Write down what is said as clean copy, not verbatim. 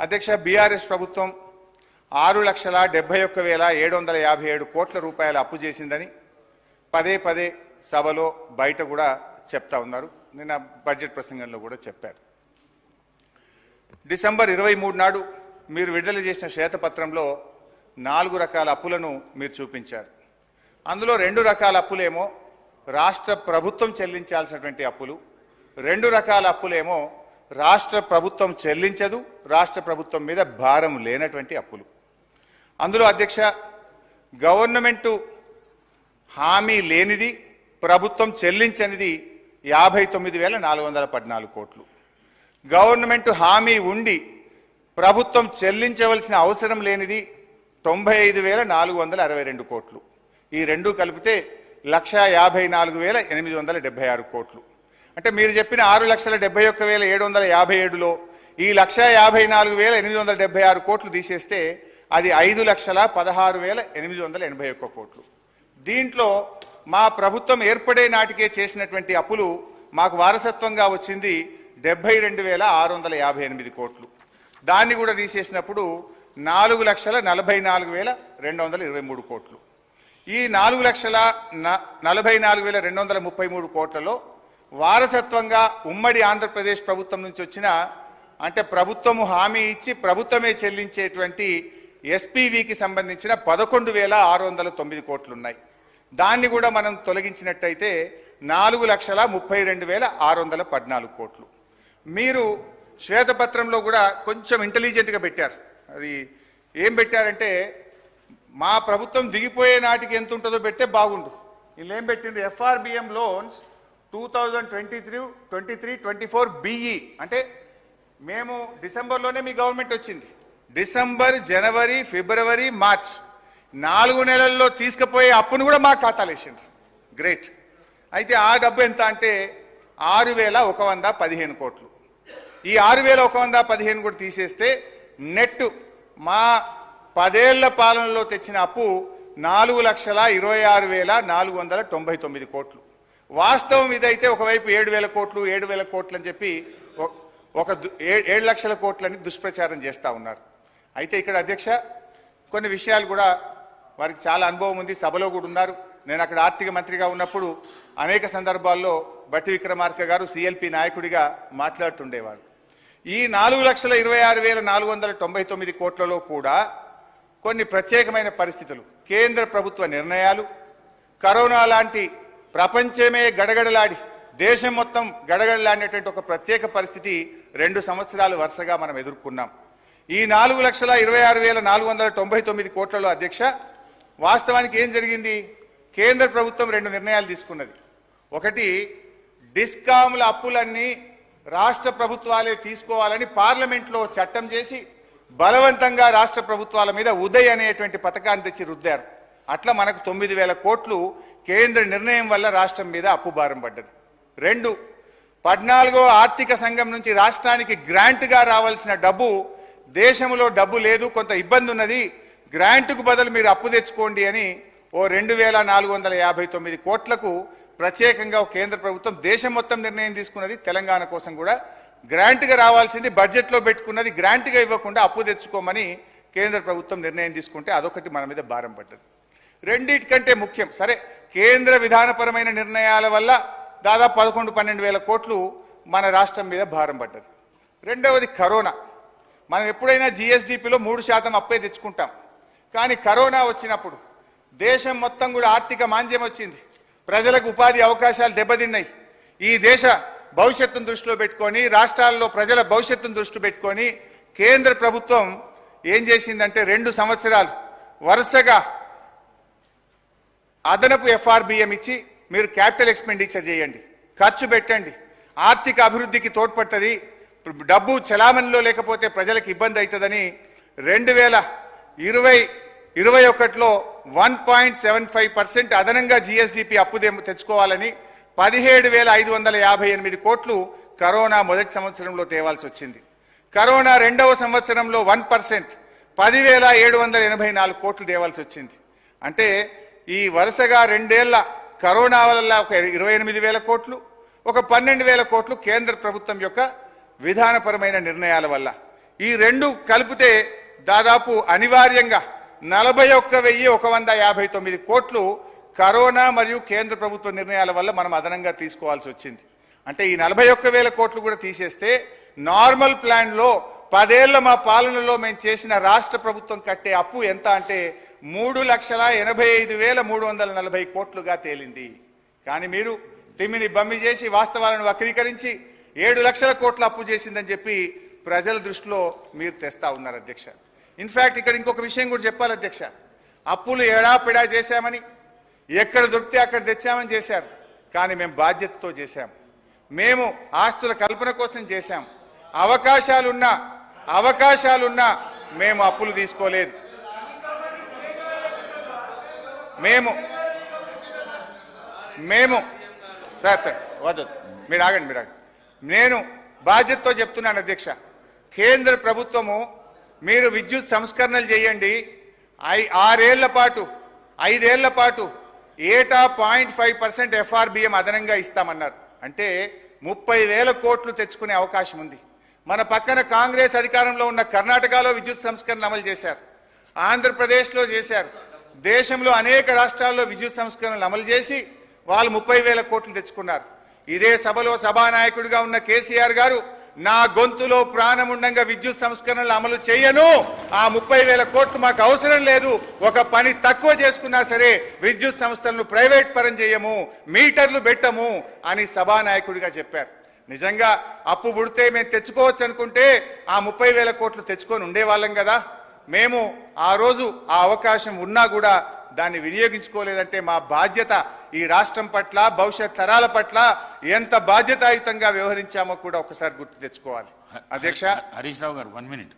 అధ్యక్ష, బీఆర్ఎస్ ప్రభుత్వం 6,71,757 కోట్ల రూపాయల అప్పు చేసిందని పదే పదే సభలో బయట కూడా చెప్తా ఉన్నారు. నిన్న బడ్జెట్ ప్రసంగంలో కూడా చెప్పారు. డిసెంబర్ 23 నాడు మీరు విడుదల చేసిన శ్వేతపత్రంలో 4 రకాల అప్పులను మీరు చూపించారు. అందులో 2 రకాల అప్పులేమో రాష్ట్ర ప్రభుత్వం చెల్లించాల్సినటువంటి అప్పులు, 2 రకాల అప్పులేమో రాష్ట్ర ప్రభుత్వం చెల్లించదు, రాష్ట్ర ప్రభుత్వం మీద భారం లేనటువంటి అప్పులు. అందులో అధ్యక్ష, గవర్నమెంట్ హామీ లేనిది, ప్రభుత్వం చెల్లించనిది 59,414 కోట్లు. గవర్నమెంట్ హామీ ఉండి ప్రభుత్వం చెల్లించవలసిన అవసరం లేనిది 95,462 కోట్లు. ఈ రెండు కలిపితే 1,54,876 కోట్లు. అంటే మీరు చెప్పిన 6,71,757లో ఈ 1,54,876 కోట్లు తీసేస్తే అది 5,16,881 కోట్లు. దీంట్లో మా ప్రభుత్వం ఏర్పడే నాటికే చేసినటువంటి అప్పులు మాకు వారసత్వంగా వచ్చింది 72,658 కోట్లు. దాన్ని కూడా తీసేసినప్పుడు 4,44,223 కోట్లు. ఈ 4,44,233 కోట్లలో వారసత్వంగా ఉమ్మడి ఆంధ్రప్రదేశ్ ప్రభుత్వం నుంచి వచ్చిన, అంటే ప్రభుత్వము హామీ ఇచ్చి ప్రభుత్వమే చెల్లించేటువంటి ఎస్పీవీకి సంబంధించిన 11,609 కోట్లు ఉన్నాయి. దాన్ని కూడా మనం తొలగించినట్టయితే 4,32,614 కోట్లు. మీరు శ్వేతపత్రంలో కూడా కొంచెం ఇంటెలిజెంట్గా పెట్టారు. అది ఏం పెట్టారంటే, మా ప్రభుత్వం దిగిపోయే నాటికి ఎంత ఉంటుందో పెడితే బాగుండు. వీళ్ళు ఏం పెట్టింది, ఎఫ్ఆర్బిఎం లోన్స్ 2023-24 బిఈ, అంటే మేము డిసెంబర్లోనే మీ గవర్నమెంట్ వచ్చింది. డిసెంబర్, జనవరి, ఫిబ్రవరి, మార్చ్ 4 నెలల్లో తీసుకుపోయే అప్పును కూడా మా ఖాతాలు వేసింది. గ్రేట్. అయితే ఆ డబ్బు ఎంత అంటే 6,115 కోట్లు. ఈ 6,115 కూడా తీసేస్తే నెట్ మా 10 ఏళ్ల పాలనలో తెచ్చిన అప్పు 4,26,499 కోట్లు. వాస్తవం ఇదైతే ఒకవైపు 7,000 కోట్లు 7,000 కోట్లు అని చెప్పి ఒక 7 లక్షల కోట్లని దుష్ప్రచారం చేస్తూ ఉన్నారు. అయితే ఇక్కడ అధ్యక్ష, కొన్ని విషయాలు కూడా వారికి చాలా అనుభవం ఉంది, సభలో కూడా ఉన్నారు. నేను అక్కడ ఆర్థిక మంత్రిగా ఉన్నప్పుడు అనేక సందర్భాల్లో బట్టి విక్రమార్క గారు సిఎల్పి నాయకుడిగా మాట్లాడుతుండేవారు. ఈ 4,26,499 కోట్లలో కూడా కొన్ని ప్రత్యేకమైన పరిస్థితులు, కేంద్ర ప్రభుత్వ నిర్ణయాలు, కరోనా లాంటి ప్రపంచమే గడగడలాడి దేశం మొత్తం గడగడలాడినటువంటి ఒక ప్రత్యేక పరిస్థితి 2 సంవత్సరాలు వరుసగా మనం ఎదుర్కొన్నాం. ఈ 4,26,499 కోట్లలో అధ్యక్ష, వాస్తవానికి ఏం జరిగింది, కేంద్ర ప్రభుత్వం 2 నిర్ణయాలు తీసుకున్నది. ఒకటి, డిస్కామ్ల అప్పులన్నీ రాష్ట్ర ప్రభుత్వాలే తీసుకోవాలని పార్లమెంట్లో చట్టం చేసి బలవంతంగా రాష్ట్ర ప్రభుత్వాల మీద ఉదయ్ అనేటువంటి పథకాన్ని తెచ్చి రుద్దారు. అట్లా మనకు 9,000 కోట్లు కేంద్ర నిర్ణయం వల్ల రాష్ట్రం మీద అప్పు భారం పడ్డది. 2, 14వ ఆర్థిక సంఘం నుంచి రాష్ట్రానికి గ్రాంట్గా రావాల్సిన డబ్బు, దేశంలో డబ్బు లేదు, కొంత ఇబ్బంది ఉన్నది, గ్రాంట్కు బదులు మీరు అప్పు తెచ్చుకోండి అని ఓ 2,459 కోట్లకు ప్రత్యేకంగా కేంద్ర ప్రభుత్వం దేశం మొత్తం నిర్ణయం తీసుకున్నది. తెలంగాణ కోసం కూడా గ్రాంట్గా రావాల్సింది బడ్జెట్లో పెట్టుకున్నది, గ్రాంట్గా ఇవ్వకుండా అప్పు తెచ్చుకోమని కేంద్ర ప్రభుత్వం నిర్ణయం తీసుకుంటే అదొకటి మన మీద భారం పడ్డది. రెండిటికంటే ముఖ్యం, సరే కేంద్ర విధానపరమైన నిర్ణయాల వల్ల దాదాపు 11-12 కోట్లు మన రాష్ట్రం మీద భారం పడ్డది. రెండవది కరోనా. మనం ఎప్పుడైనా జిఎస్డిపిలో 3% అప్పే తెచ్చుకుంటాం, కానీ కరోనా వచ్చినప్పుడు దేశం మొత్తం కూడా ఆర్థిక మాంద్యం వచ్చింది, ప్రజలకు ఉపాధి అవకాశాలు దెబ్బతిన్నాయి. ఈ దేశ భవిష్యత్తును దృష్టిలో పెట్టుకొని, రాష్ట్రాల్లో ప్రజల భవిష్యత్తును దృష్టి పెట్టుకొని కేంద్ర ప్రభుత్వం ఏం చేసిందంటే 2 సంవత్సరాలు వరుసగా అదనపు ఎఫ్ఆర్బిఎం ఇచ్చి మీరు క్యాపిటల్ ఎక్స్పెండిచర్ చేయండి, ఖర్చు పెట్టండి, ఆర్థిక అభివృద్ధికి తోడ్పడుతుంది, డబ్బు చలామణిలో లేకపోతే ప్రజలకు ఇబ్బంది అవుతుందని 2020-21లో 1.75% అదనంగా జిఎస్డిపి అప్పు తెచ్చుకోవాలని 17,558 కోట్లు కరోనా మొదటి సంవత్సరంలో తేవాల్సి వచ్చింది. కరోనా 2వ సంవత్సరంలో 1% 10,784 కోట్లు తేవాల్సి వచ్చింది. అంటే ఈ వరుసగా 2 ఏళ్ల కరోనా వల్ల ఒక 28,000 కోట్లు, ఒక 12,000 కోట్లు కేంద్ర ప్రభుత్వం యొక్క విధానపరమైన నిర్ణయాల వల్ల. ఈ రెండు కలిపితే దాదాపు అనివార్యంగా 41,159 కోట్లు కరోనా మరియు కేంద్ర ప్రభుత్వ నిర్ణయాల వల్ల మనం అదనంగా తీసుకోవాల్సి వచ్చింది. అంటే ఈ 41,000 కోట్లు కూడా తీసేస్తే నార్మల్ ప్లాన్ లో 10 ఏళ్ల మా పాలనలో మేము చేసిన రాష్ట్ర ప్రభుత్వం కట్టే అప్పు ఎంత అంటే 3,85,340 కోట్లుగా తేలింది. కానీ మీరు తిమ్మిని బమ్మి చేసి వాస్తవాలను వక్రీకరించి 7 లక్షల కోట్ల అప్పు చేసిందని చెప్పి ప్రజల దృష్టిలో మీరు తెస్తా ఉన్నారు అధ్యక్ష. ఇన్ఫాక్ట్ ఇక్కడ ఇంకొక విషయం కూడా చెప్పాలి అధ్యక్ష. అప్పులు ఎడాపెడా చేశామని, ఎక్కడ దొరికితే అక్కడ తెచ్చామని చేశారు. కానీ మేము బాధ్యతతో చేశాం. మేము ఆస్తుల కల్పన కోసం చేశాం. అవకాశాలున్నా మేము అప్పులు తీసుకోలేదు. మేము సార్ వద్దు, మీరు ఆగండి. నేను బాధ్యతతో చెప్తున్నాను అధ్యక్ష. కేంద్ర ప్రభుత్వము మీరు విద్యుత్ సంస్కరణలు చేయండి, 5 ఏళ్ల పాటు ఏటా 0.5% FRBM అదనంగా ఇస్తామన్నారు. అంటే 30,000 కోట్లు తెచ్చుకునే అవకాశం ఉంది. మన పక్కన కాంగ్రెస్ అధికారంలో ఉన్న కర్ణాటకలో విద్యుత్ సంస్కరణలు అమలు చేశారు, ఆంధ్రప్రదేశ్లో చేశారు. దేశంలో అనేక రాష్ట్రాల్లో విద్యుత్ సంస్కరణలు అమలు చేసి వాళ్ళు 30,000 కోట్లు తెచ్చుకున్నారు. ఇదే సభలో సభానాయకుడిగా ఉన్న కేసీఆర్ గారు నా గొంతులో ప్రాణముండంగా విద్యుత్ సంస్కరణలు అమలు చేయను, ఆ 30,000 కోట్లు మాకు అవసరం లేదు, ఒక పని తక్కువ చేసుకున్నా సరే విద్యుత్ సంస్థలను ప్రైవేట్ పరం చేయము, మీటర్లు పెట్టము అని సభానాయకుడిగా చెప్పారు. నిజంగా అప్పు పుడితే మేము తెచ్చుకోవచ్చు అనుకుంటే ఆ 30,000 కోట్లు తెచ్చుకొని ఉండేవాళ్ళం కదా. మేము ఆ రోజు ఆ అవకాశం ఉన్నా కూడా దాన్ని వినియోగించుకోలేదంటే మా బాధ్యత ఈ రాష్ట్రం పట్ల, భవిష్యత్ తరాల పట్ల ఎంత బాధ్యతాయుతంగా వ్యవహరించామో కూడా ఒకసారి గుర్తు తెచ్చుకోవాలి. అధ్యక్ష, హరీష్ రావు గారు 1 minute.